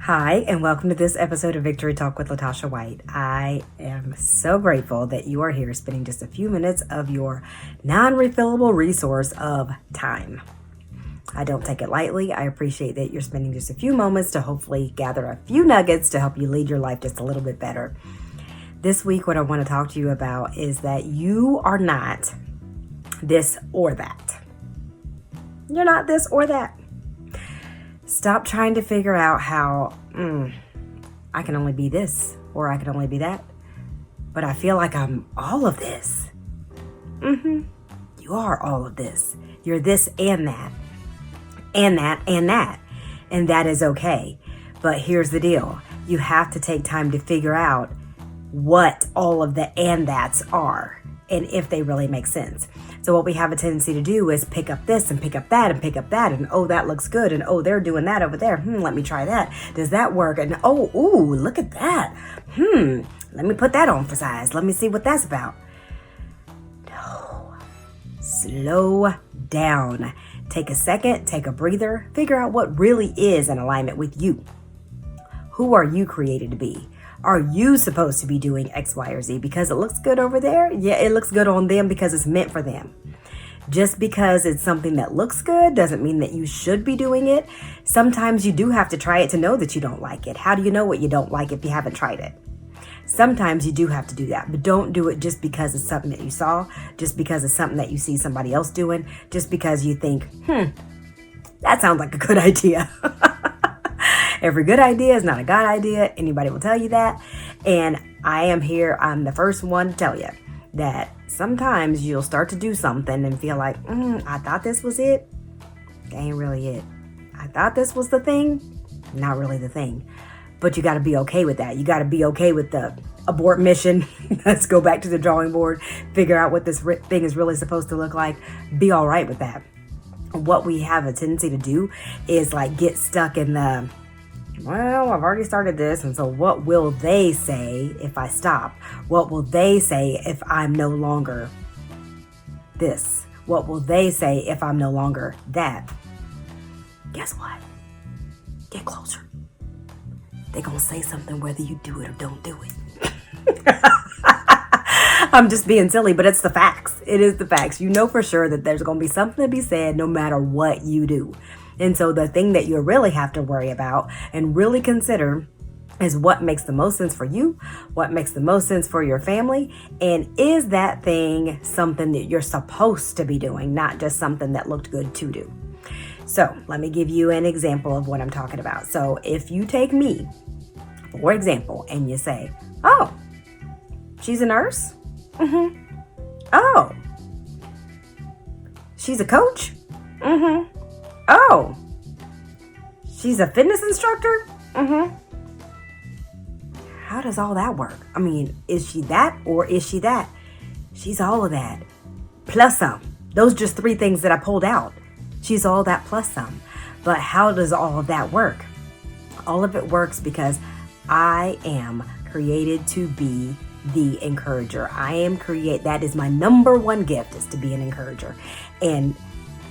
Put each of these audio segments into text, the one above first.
Hi, and welcome to this episode of Victory Talk with Latasha White. I am so grateful that you are here spending just a few minutes of your non-refillable resource of time. I don't take it lightly. I appreciate that you're spending just a few moments to hopefully gather a few nuggets to help you lead your life just a little bit better. This week, what I want to talk to you about is that you are not this or that. You're not this or that. Stop trying to figure out how I can only be this or I can only be that. But I feel like I'm all of this. You are all of this. You're this and that. And that and that. And that is okay. But here's the deal. You have to take time to figure out what all of the and that's are and if they really make sense. So what we have a tendency to do is pick up this and pick up that and pick up that and oh, that looks good and oh, they're doing that over there. Let me try that. Does that work? And oh, ooh, look at that. Let me put that on for size. Let me see what that's about. No. Slow down. Take a second, take a breather, figure out what really is in alignment with you. Who are you created to be? Are you supposed to be doing X, Y, or Z because it looks good over there? Yeah, it looks good on them because it's meant for them. Just because it's something that looks good doesn't mean that you should be doing it. Sometimes you do have to try it to know that you don't like it. How do you know what you don't like if you haven't tried it? Sometimes you do have to do that, but don't do it just because it's something that you saw, just because it's something that you see somebody else doing, just because you think, that sounds like a good idea. Every good idea is not a God idea. Anybody will tell you that. And I am here. I'm the first one to tell you that sometimes you'll start to do something and feel like, I thought this was it. That ain't really it. I thought this was the thing. Not really the thing. But you got to be okay with that. You got to be okay with the abort mission. Let's go back to the drawing board. Figure out what this thing is really supposed to look like. Be all right with that. What we have a tendency to do is like get stuck in the, well, I've already started this, and so what will they say if I stop? What will they say if I'm no longer this? What will they say if I'm no longer that? Guess what? Get closer. They're going to say something whether you do it or don't do it. I'm just being silly, but it's the facts. It is the facts. You know for sure that there's going to be something to be said no matter what you do. And so the thing that you really have to worry about and really consider is what makes the most sense for you, what makes the most sense for your family, and is that thing something that you're supposed to be doing, not just something that looked good to do. So let me give you an example of what I'm talking about. So if you take me, for example, and you say, oh, she's a nurse? Oh, she's a coach? Oh, she's a fitness instructor? How does all that work? I mean, is she that or is she that? She's all of that. Plus some. Those are just three things that I pulled out. She's all that plus some. But how does all of that work? All of it works because I am created to be the encourager. That is my number one gift, is to be an encourager. And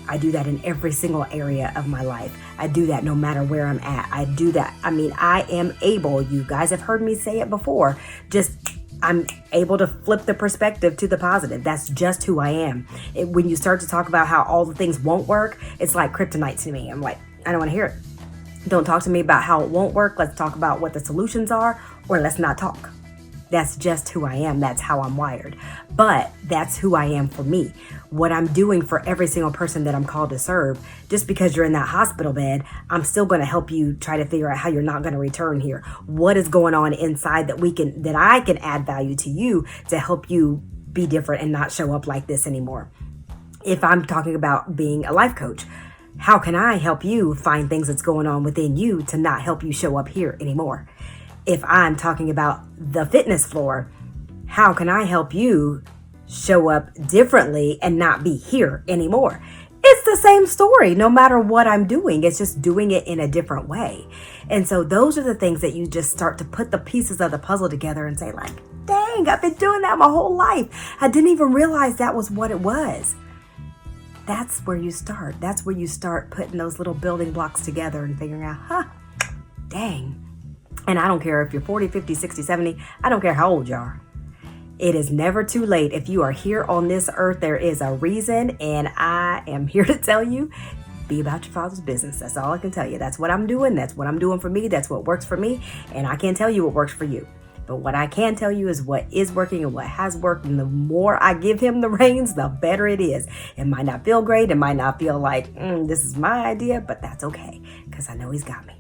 I do that in every single area of my life. I do that no matter where I'm at. I do that. I mean, I am able, you guys have heard me say it before, I'm able to flip the perspective to the positive. That's just who I am. When you start to talk about how all the things won't work, it's like kryptonite to me. I'm like, I don't want to hear it. Don't talk to me about how it won't work. Let's talk about what the solutions are, or let's not talk. That's just who I am. That's how I'm wired. But that's who I am for me. What I'm doing for every single person that I'm called to serve, just because you're in that hospital bed, I'm still going to help you try to figure out how you're not going to return here. What is going on inside that I can add value to you to help you be different and not show up like this anymore. If I'm talking about being a life coach, how can I help you find things that's going on within you to not help you show up here anymore? If I'm talking about the fitness floor, how can I help you show up differently and not be here anymore? It's the same story no matter what I'm doing. It's just doing it in a different way. And so those are the things that you just start to put the pieces of the puzzle together and say like, dang, I've been doing that my whole life. I didn't even realize that was what it was. That's where you start. That's where you start putting those little building blocks together and figuring out, dang. And I don't care if you're 40, 50, 60, 70. I don't care how old you are. It is never too late. If you are here on this earth, there is a reason. And I am here to tell you, be about your Father's business. That's all I can tell you. That's what I'm doing. That's what I'm doing for me. That's what works for me. And I can't tell you what works for you. But what I can tell you is what is working and what has worked. And the more I give him the reins, the better it is. It might not feel great. It might not feel like, this is my idea, but that's okay. Because I know he's got me.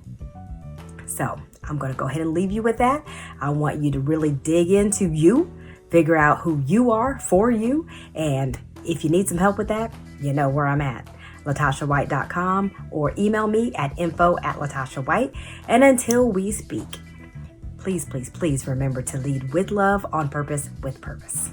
So I'm going to go ahead and leave you with that. I want you to really dig into you, figure out who you are for you. And if you need some help with that, you know where I'm at. LatashaWhite.com or email me at info@LatashaWhite. And until we speak, please, please, please remember to lead with love, on purpose, with purpose.